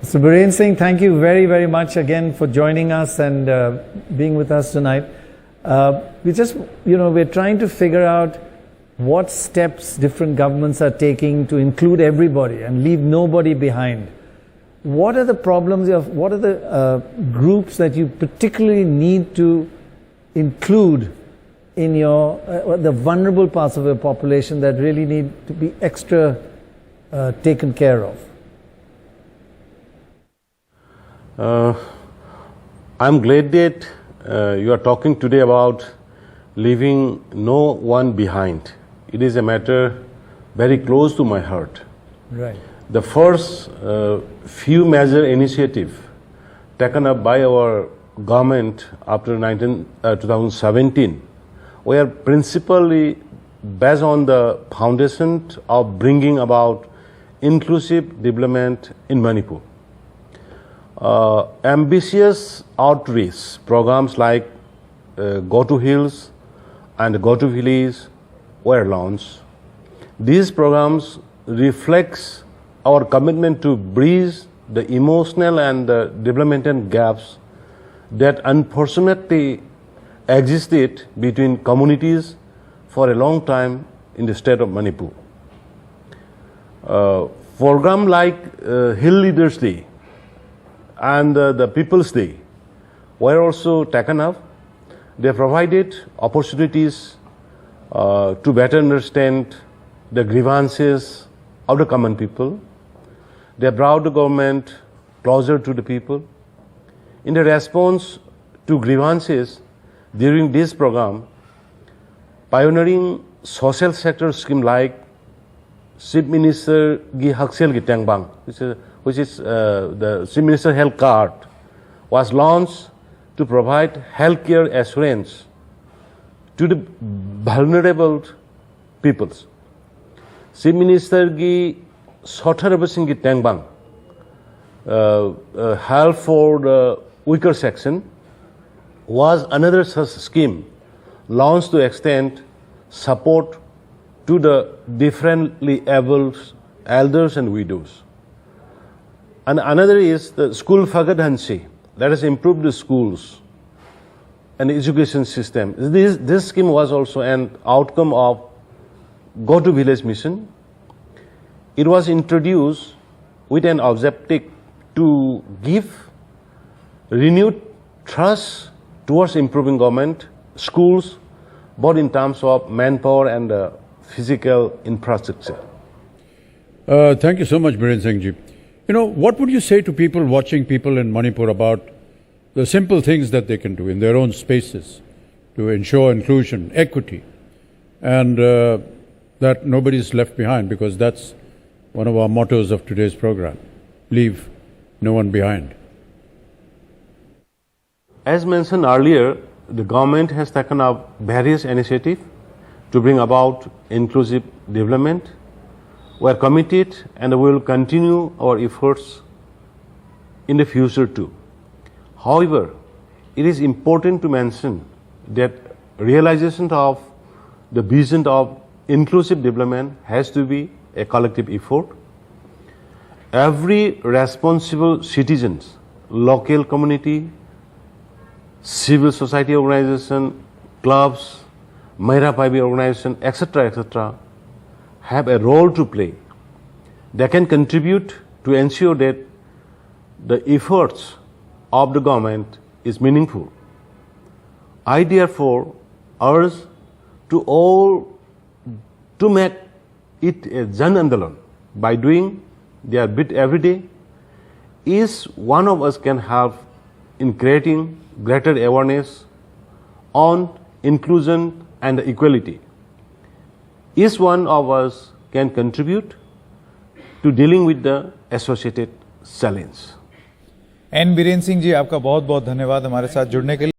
So Biren Singh, thank you very, very much again for joining us and being with us tonight. We're trying to figure out what steps different governments are taking to include everybody and leave nobody behind. What are the problems, what are the groups that you particularly need to include in your, the vulnerable parts of your population that really need to be extra taken care of? I'm glad that you are talking today about leaving no one behind. It is a matter very close to my heart. Right. The first few major initiatives taken up by our government after 2017 were principally based on the foundation of bringing about inclusive development in Manipur. Ambitious outreach programs like Go to Hills and Go to Village were launched. These programs reflect our commitment to bridge the emotional and the developmental gaps that unfortunately existed between communities for a long time in the state of Manipur. Programs like Hill Leaders Day and the People's Day were also taken up. They provided opportunities to better understand the grievances of the common people. They brought the government closer to the people. In the response to grievances during this program, pioneering social sector scheme like Chief Minister Gi Haksel Gi Tengbang, which is the Chief Minister Health Card, was launched to provide healthcare assurance to the vulnerable peoples. Chief Minister Gi Sotarabasing Gi Tengbang, help for the weaker section, was another such scheme launched to extend support to the differently abled elders and widows. And another is the school Fagadansi, that has improved the schools and education system. This scheme was also an outcome of Go to Village mission. It was introduced with an objective to give renewed trust towards improving government, schools, both in terms of manpower and physical infrastructure. Thank you so much, Biren Singh ji. What would you say to people watching people in Manipur about the simple things that they can do in their own spaces to ensure inclusion, equity, and that nobody is left behind, because that's one of our mottos of today's program, leave no one behind. As mentioned earlier, the government has taken up various initiatives to bring about inclusive development. We are committed and we will continue our efforts in the future too. However, it is important to mention that realization of the vision of inclusive development has to be a collective effort. Every responsible citizen, local community, civil society organization, clubs, Mahira Paibi organization, etc., have a role to play. They can contribute to ensure that the efforts of the government is meaningful. I therefore urge to all to make it a Jan Andolan by doing their bit every day. Each one of us can help in creating greater awareness on inclusion and equality. Each one of us can contribute to dealing with the associated challenge. Biren Singh ji, आपका बहुत बहुत धन्यवाद हमारे साथ जुड़ने के लिए।